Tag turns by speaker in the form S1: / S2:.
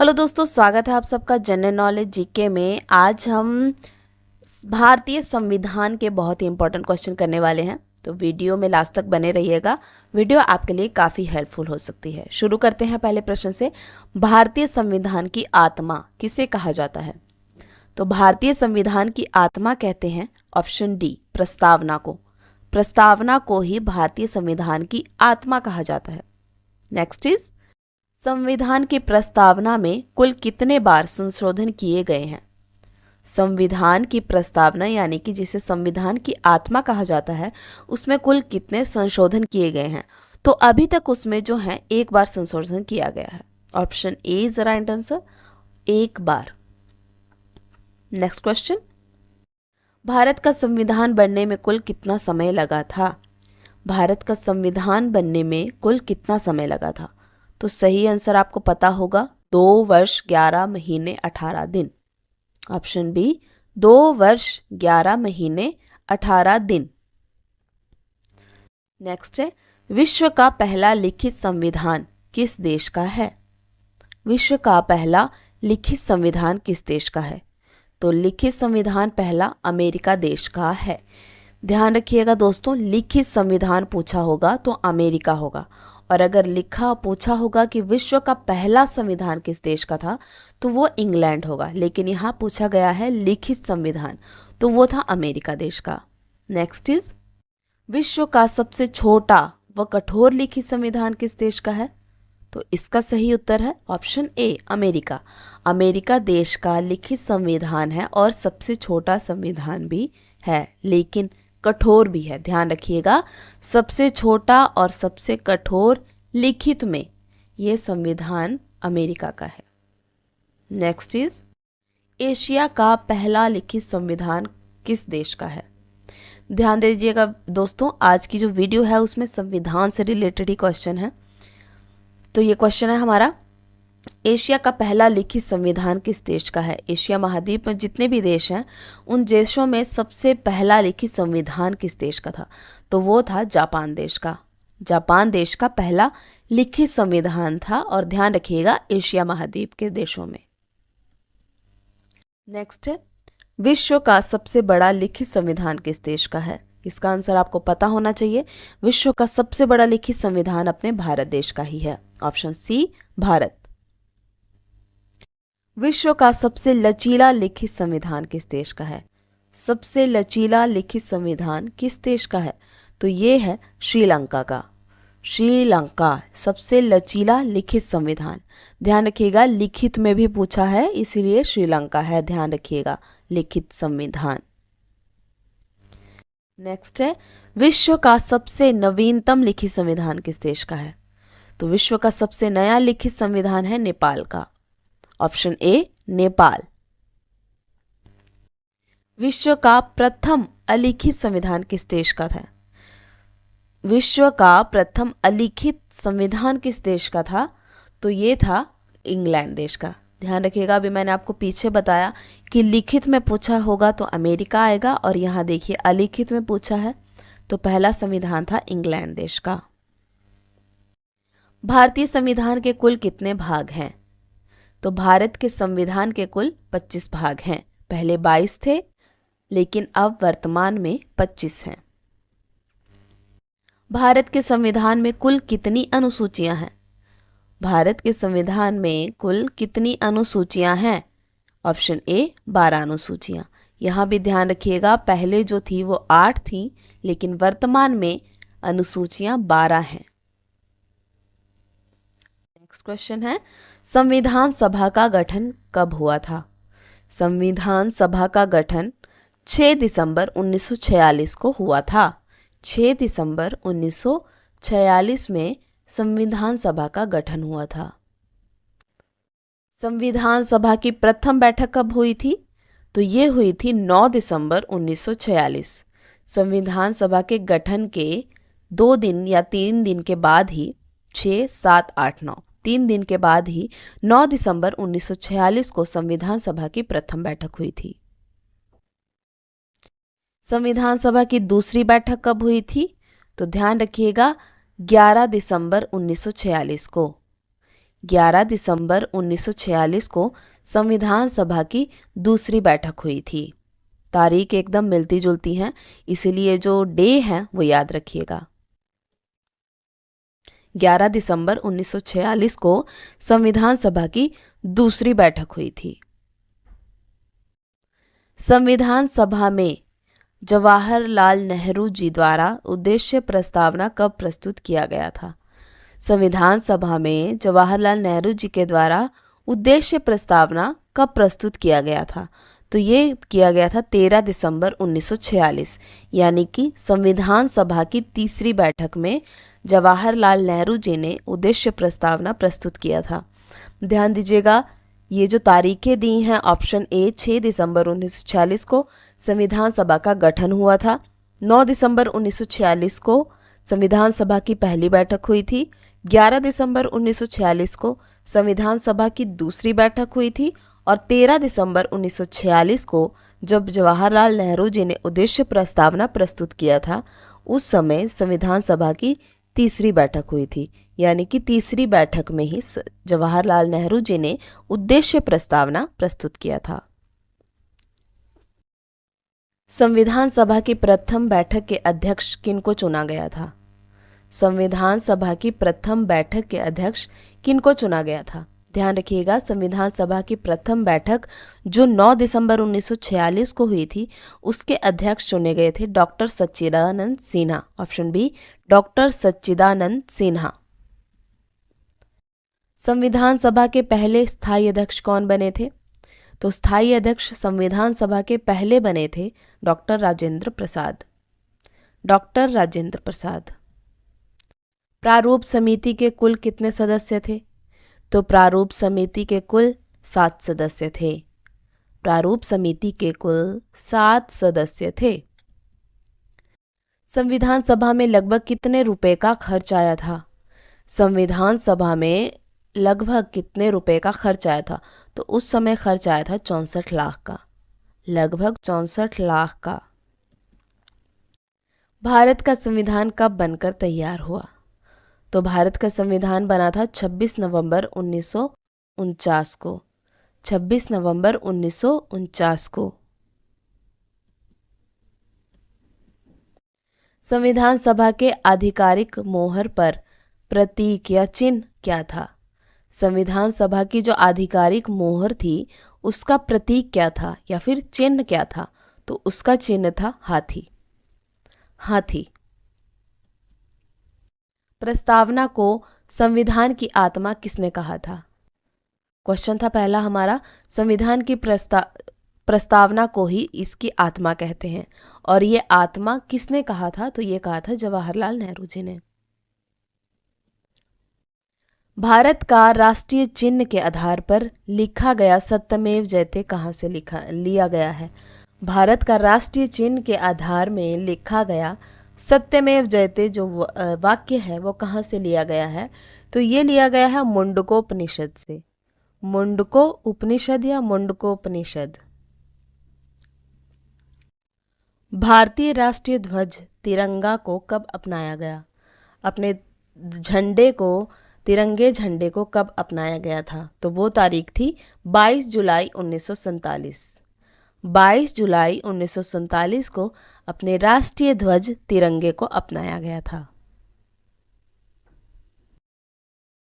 S1: Hello दोस्तों, स्वागत है आप सबका जनरल नॉलेज जीके में। आज हम भारतीय संविधान के बहुत ही इंपॉर्टेंट क्वेश्चन करने वाले हैं, तो वीडियो में लास्ट तक बने रहिएगा। वीडियो आपके लिए काफ़ी हेल्पफुल हो सकती है। शुरू करते हैं पहले प्रश्न से। भारतीय संविधान की आत्मा किसे कहा जाता है? तो भारतीय संविधान की आत्मा कहते हैं ऑप्शन डी, प्रस्तावना को। प्रस्तावना को ही भारतीय संविधान की आत्मा कहा जाता है। नेक्स्ट इज, संविधान की प्रस्तावना में कुल कितने बार संशोधन किए गए हैं? संविधान की प्रस्तावना यानी कि जिसे संविधान की आत्मा कहा जाता है, उसमें कुल कितने संशोधन किए गए हैं? तो अभी तक उसमें जो है एक बार संशोधन किया गया है। Option A is the right answer, एक बार। नेक्स्ट क्वेश्चन, भारत का संविधान बनने में कुल कितना समय लगा था? भारत का संविधान बनने में कुल कितना समय लगा था? तो सही आंसर आपको पता होगा, 2 वर्ष 11 महीने 18 दिन। ऑप्शन बी, 2 वर्ष 11 महीने 18 दिन। नेक्स्ट है, विश्व का पहला लिखित संविधान किस देश का है? विश्व का पहला लिखित संविधान किस देश का है? तो लिखित संविधान पहला अमेरिका देश का है। ध्यान रखिएगा दोस्तों, लिखित संविधान पूछा होगा तो अमेरिका होगा, और अगर लिखा पूछा होगा कि विश्व का पहला संविधान किस देश का था तो वो इंग्लैंड होगा, लेकिन यहाँ पूछा गया है लिखित संविधान, तो वो था अमेरिका देश का। नेक्स्ट इज, विश्व का सबसे छोटा व कठोर लिखित संविधान किस देश का है? तो इसका सही उत्तर है ऑप्शन ए, अमेरिका। अमेरिका देश का लिखित संविधान है और सबसे छोटा संविधान भी है, लेकिन कठोर भी है। ध्यान रखिएगा, सबसे छोटा और सबसे कठोर लिखित में ये संविधान अमेरिका का है। नेक्स्ट इज, एशिया का पहला लिखित संविधान किस देश का है? ध्यान दे दीजिएगा दोस्तों, आज की जो वीडियो है उसमें संविधान से रिलेटेड ही क्वेश्चन है। तो ये क्वेश्चन है हमारा, एशिया का पहला लिखित संविधान किस देश का है? एशिया महाद्वीप में जितने भी देश हैं उन देशों में सबसे पहला लिखित संविधान किस देश का था? तो वो था जापान देश का। जापान देश का पहला लिखित संविधान था, और ध्यान रखिएगा एशिया महाद्वीप के देशों में। नेक्स्ट है, विश्व का सबसे बड़ा लिखित संविधान किस देश का है? इसका आंसर आपको पता होना चाहिए। विश्व का सबसे बड़ा लिखित संविधान अपने भारत देश का ही है। Option C, Bharat. विश्व का सबसे लचीला लिखित संविधान किस देश का है? सबसे लचीला लिखित संविधान किस देश का है? तो ये है श्रीलंका का। श्रीलंका सबसे लचीला लिखित संविधान। ध्यान रखिएगा, लिखित में भी पूछा है इसीलिए श्रीलंका है। ध्यान रखिएगा, लिखित संविधान। नेक्स्ट है, विश्व का सबसे नवीनतम लिखित संविधान किस देश का है? तो विश्व का सबसे नया लिखित संविधान है नेपाल का। Option A, Nepal. विश्व का प्रथम अलिखित संविधान किस देश का था? विश्व का प्रथम अलिखित संविधान किस देश का था? तो ये था इंग्लैंड देश का। ध्यान रखिएगा, अभी मैंने आपको पीछे बताया कि लिखित में पूछा होगा तो अमेरिका आएगा, और यहाँ देखिए अलिखित में पूछा है तो पहला संविधान था इंग्लैंड देश का। भारतीय संविधान के कुल कितने भाग हैं? तो भारत के संविधान के कुल 25 भाग हैं। पहले 22 थे, लेकिन अब वर्तमान में 25 हैं। भारत के संविधान में कुल कितनी अनुसूचियां हैं? भारत के संविधान में कुल कितनी अनुसूचियां हैं? Option A, 12 अनुसूचियां। यहाँ भी ध्यान रखिएगा, पहले जो थी वो 8 थी, लेकिन वर्तमान में अनुसूचियां 12 हैं। नेक्स्ट क्वेश्चन है, संविधान सभा का गठन कब हुआ था? संविधान सभा का गठन 6 दिसंबर 1946 को हुआ था। 6 दिसंबर 1946 में संविधान सभा का गठन हुआ था। संविधान सभा की प्रथम बैठक कब हुई थी? तो ये हुई थी 9 दिसंबर 1946। संविधान सभा के गठन के 2 दिन या 3 दिन के बाद ही 6, 7, 8, 9 3 दिन के बाद ही 9 दिसंबर 1946 को संविधान सभा की प्रथम बैठक हुई थी। संविधान सभा की दूसरी बैठक कब हुई थी? तो ध्यान रखिएगा, 11 दिसंबर 1946 को। 11 दिसंबर 1946 को संविधान सभा की दूसरी बैठक हुई थी। तारीख एकदम मिलती जुलती हैं, इसीलिए जो डे है वो याद रखिएगा। 11 दिसंबर 1946 को संविधान सभा की दूसरी बैठक हुई थी। संविधान सभा में जवाहरलाल नेहरू जी द्वारा उद्देश्य प्रस्तावना कब प्रस्तुत किया गया था? संविधान सभा में जवाहरलाल नेहरू जी के द्वारा उद्देश्य प्रस्तावना कब प्रस्तुत किया गया था? तो ये किया गया था 13 दिसंबर 1946, यानी कि संविधान सभा की तीसरी बैठक में जवाहरलाल नेहरू जी ने उद्देश्य प्रस्तावना प्रस्तुत किया था। ध्यान दीजिएगा, ये जो तारीखें दी हैं, ऑप्शन ए 6 दिसंबर 1946 को संविधान सभा का गठन हुआ था, 9 दिसंबर 1946 को संविधान सभा की पहली बैठक हुई थी, 11 दिसंबर 1946 को संविधान सभा की दूसरी बैठक हुई थी और 13 दिसंबर 1946 को जब जवाहरलाल नेहरू जी ने उद्देश्य प्रस्तावना प्रस्तुत किया था, उस समय संविधान सभा की तीसरी बैठक हुई थी, यानी कि तीसरी बैठक में ही जवाहरलाल नेहरू जी ने उद्देश्य प्रस्तावना प्रस्तुत किया था। संविधान सभा की प्रथम बैठक के अध्यक्ष किनको चुना गया था? संविधान सभा की प्रथम बैठक के अध्यक्ष किनको चुना गया था? ध्यान रखिएगा, संविधान सभा की प्रथम बैठक जो 9 दिसंबर 1946 को हुई थी, उसके अध्यक्ष चुने गए थे डॉक्टर सच्चिदानंद सिन्हा। ऑप्शन बी, डॉक्टर सच्चिदानंद सिन्हा। संविधान सभा के पहले स्थायी अध्यक्ष कौन बने थे? तो स्थायी अध्यक्ष संविधान सभा के पहले बने थे डॉक्टर राजेंद्र प्रसाद। डॉक्टर राजेंद्र प्रसाद। प्रारूप समिति के कुल कितने सदस्य थे? तो प्रारूप समिति के कुल 7 सदस्य थे। प्रारूप समिति के कुल 7 सदस्य थे। संविधान सभा में लगभग कितने रुपए का खर्च आया था? संविधान सभा में लगभग कितने रुपए का खर्च आया था? तो उस समय खर्च आया था 64 लाख का, लगभग 64 लाख का। भारत का संविधान कब बनकर तैयार हुआ? तो भारत का संविधान बना था 26 नवंबर 1949 को। 26 नवंबर 1949 को। संविधान सभा के आधिकारिक मोहर पर प्रतीक या चिन्ह क्या था? संविधान सभा की जो आधिकारिक मोहर थी, उसका प्रतीक क्या था या फिर चिन्ह क्या था? तो उसका चिन्ह था हाथी। हाथी। प्रस्तावना को संविधान की आत्मा किसने कहा था? क्वेश्चन था पहला हमारा, संविधान की प्रस्तावना को ही इसकी आत्मा कहते हैं, और ये आत्मा किसने कहा था? तो ये कहा था जवाहरलाल नेहरू जी ने। भारत का राष्ट्रीय चिन्ह के आधार पर लिखा गया सत्यमेव जयते कहाँ से लिया गया है? भारत का राष्ट्रीय चिन्ह के आधार में लिखा गया सत्यमेव जयते जो वाक्य है वो कहाँ से लिया गया है? तो ये लिया गया है मुंडकोपनिषद से। मुंडको उपनिषद या मुंडकोपनिषद। भारतीय राष्ट्रीय ध्वज तिरंगा को कब अपनाया गया? अपने झंडे को, तिरंगे झंडे को कब अपनाया गया था? तो वो तारीख थी 22 जुलाई 1947। 22 जुलाई 1947 को अपने राष्ट्रीय ध्वज तिरंगे को अपनाया गया था।